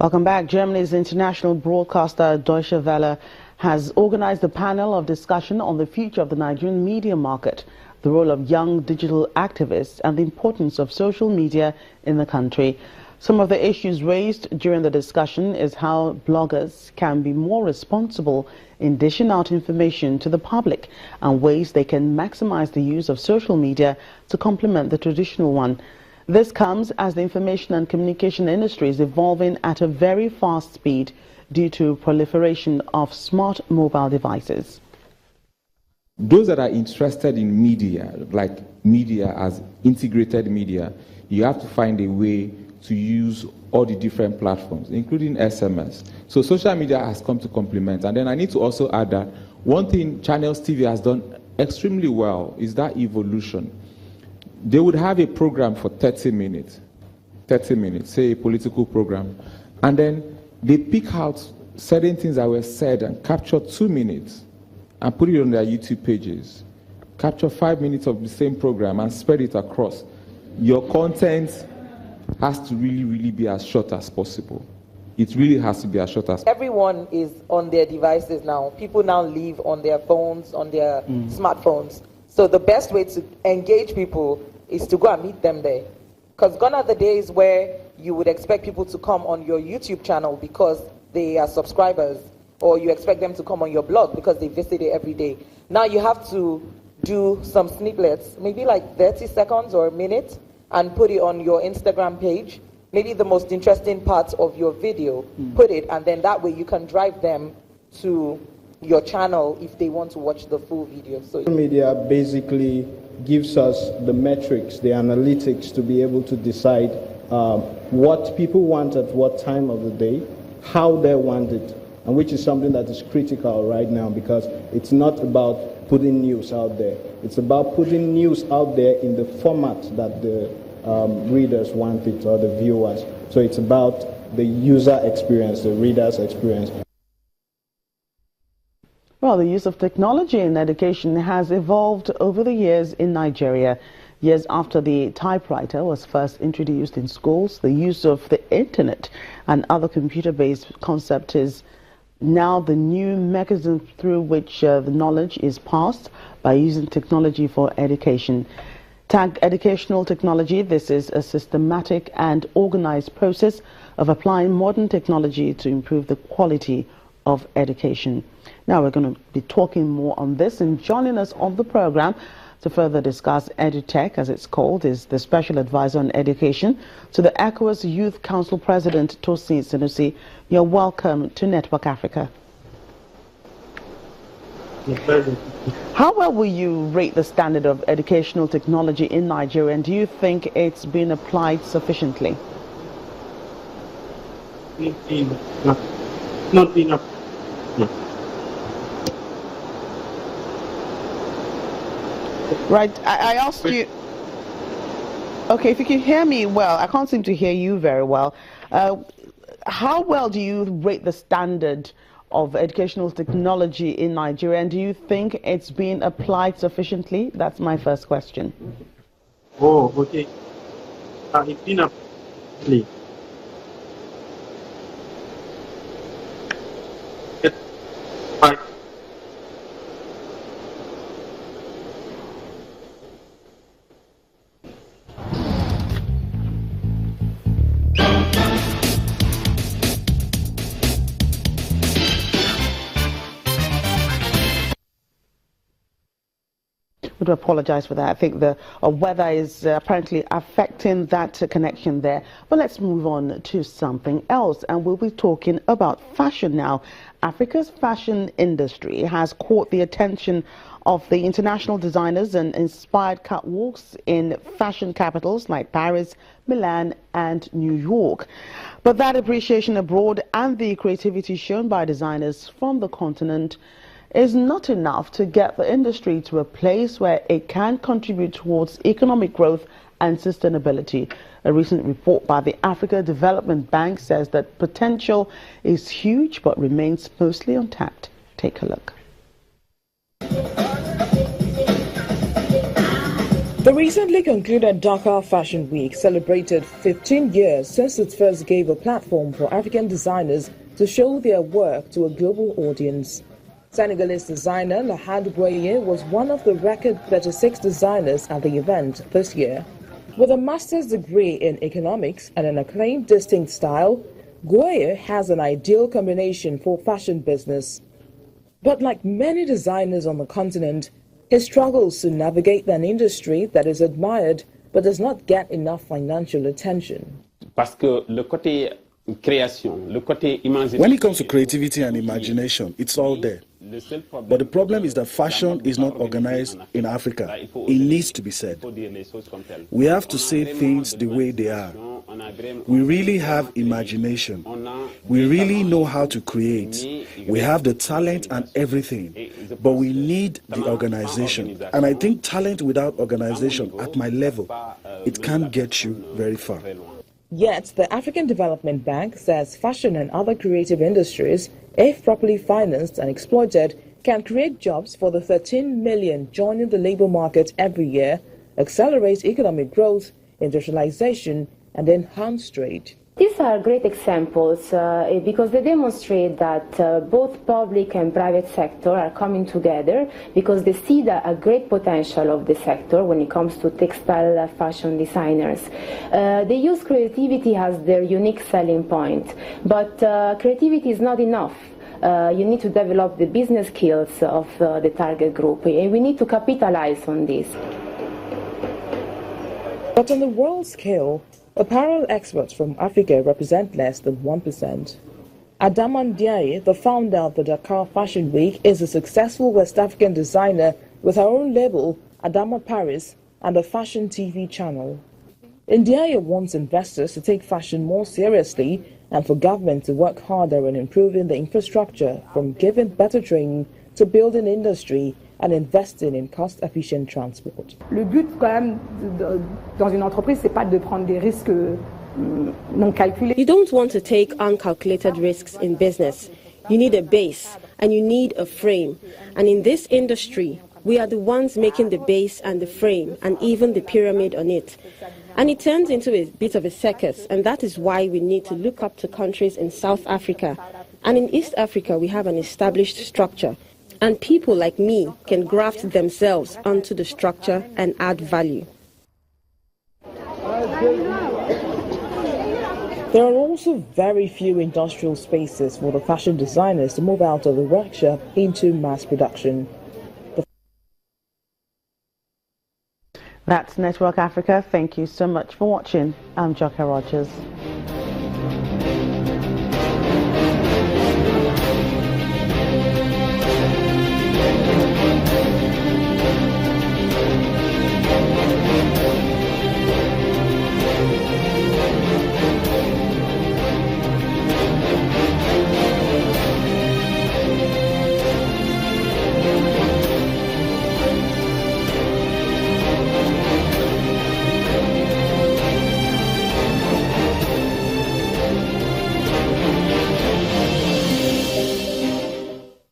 Welcome back. Germany's international broadcaster Deutsche Welle has organized a panel of discussion on the future of the Nigerian media market, the role of young digital activists, and the importance of social media in the country. Some of the issues raised during the discussion is how bloggers can be more responsible in dishing out information to the public and ways they can maximize the use of social media to complement the traditional one. This comes as the information and communication industry is evolving at a very fast speed due to proliferation of smart mobile devices. Those that are interested in media, like media as integrated media, you have to find a way to use all the different platforms, including SMS. So social media has come to complement. And then I need to also add that one thing Channels TV has done extremely well is that evolution. They would have a program for 30 minutes, say a political program, and then they pick out certain things that were said and capture 2 minutes and put it on their YouTube pages. Capture 5 minutes of the same program and spread it across. Your content has to really be as short as possible. It really has to be as short as possible. Everyone is on their devices now. People now live on their phones, on their smartphones. So the best way to engage people is to go and meet them there. Because gone are the days where you would expect people to come on your YouTube channel because they are subscribers, or you expect them to come on your blog because they visit it every day. Now you have to do some snippets, maybe like 30 seconds or a minute, and put it on your Instagram page. Maybe the most interesting part of your video, put it, and then that way you can drive them to your channel if they want to watch the full video. So media basically gives us the metrics, the analytics to be able to decide what people want at what time of the day, how they want it, and which is something that is critical right now, because it's not about putting news out there. It's about putting news out there in the format that the readers want it, or the viewers. So it's about the user experience, the reader's experience. Well, the use of technology in education has evolved over the years in Nigeria. Years after the typewriter was first introduced in schools, the use of the internet and other computer-based concepts is now the new mechanism through which the knowledge is passed by using technology for education. Tagged educational technology, this is a systematic and organized process of applying modern technology to improve the quality of education. Now we're going to be talking more on this, and joining us on the program to further discuss EduTech, as it's called, is the Special Advisor on Education to the ECOWAS Youth Council President, Tosin Sanusi. You're welcome to Network Africa. How well will you rate the standard of educational technology in Nigeria, and do you think it's been applied sufficiently? Not enough. Right, I asked you. Okay, if you can hear me well, I can't seem to hear you very well. How well do you rate the standard of educational technology in Nigeria, and do you think it's been applied sufficiently? That's my first question. Oh, okay. It's been applied. I would apologize for that. I think the weather is apparently affecting that connection there. But let's move on to something else, and we'll be talking about fashion now. Africa's fashion industry has caught the attention of the international designers and inspired catwalks in fashion capitals like Paris, Milan and New York. But that appreciation abroad and the creativity shown by designers from the continent is not enough to get the industry to a place where it can contribute towards economic growth and sustainability. A recent report by the Africa Development Bank says that potential is huge but remains mostly untapped. Take a look. The recently concluded Dakar Fashion Week celebrated 15 years since it first gave a platform for African designers to show their work to a global audience. Senegalese designer Lahad Gueye was one of the record 36 designers at the event this year. With a master's degree in economics and an acclaimed distinct style, Gueye has an ideal combination for fashion business. But like many designers on the continent, he struggles to navigate an industry that is admired but does not get enough financial attention. Parce que le côté création, le côté imagination. When it comes to creativity and imagination, it's all there. But the problem is that fashion is not organized in Africa. It needs to be said. We have to say things the way they are. We really have imagination. We really know how to create. We have the talent and everything. But we need the organization. And I think talent without organization at my level, it can't get you very far. Yet, the African Development Bank says fashion and other creative industries, if properly financed and exploited, can create jobs for the 13 million joining the labor market every year, accelerate economic growth, industrialization, and enhance trade. These are great examples because they demonstrate that both public and private sector are coming together because they see a great potential of the sector when it comes to textile fashion designers. They use creativity as their unique selling point, but creativity is not enough. You need to develop the business skills of the target group, and we need to capitalize on this. But on the world scale, apparel exports from Africa represent less than 1%. Adama Ndiaye, the founder of the Dakar Fashion Week, is a successful West African designer with her own label, Adama Paris, and a fashion TV channel. Ndiaye wants investors to take fashion more seriously and for government to work harder on improving the infrastructure, from giving better training to building industry and investing in cost-efficient transport. Le but, quand même, dans une entreprise, c'est pas de prendre des risques non calculés. You don't want to take uncalculated risks in business. You need a base and you need a frame. And in this industry, we are the ones making the base and the frame and even the pyramid on it. And it turns into a bit of a circus, and that is why we need to look up to countries in South Africa. And in East Africa, we have an established structure. And people like me can graft themselves onto the structure and add value. There are also very few industrial spaces for the fashion designers to move out of the workshop into mass production. That's Network Africa. Thank you so much for watching. I'm Joker Rogers.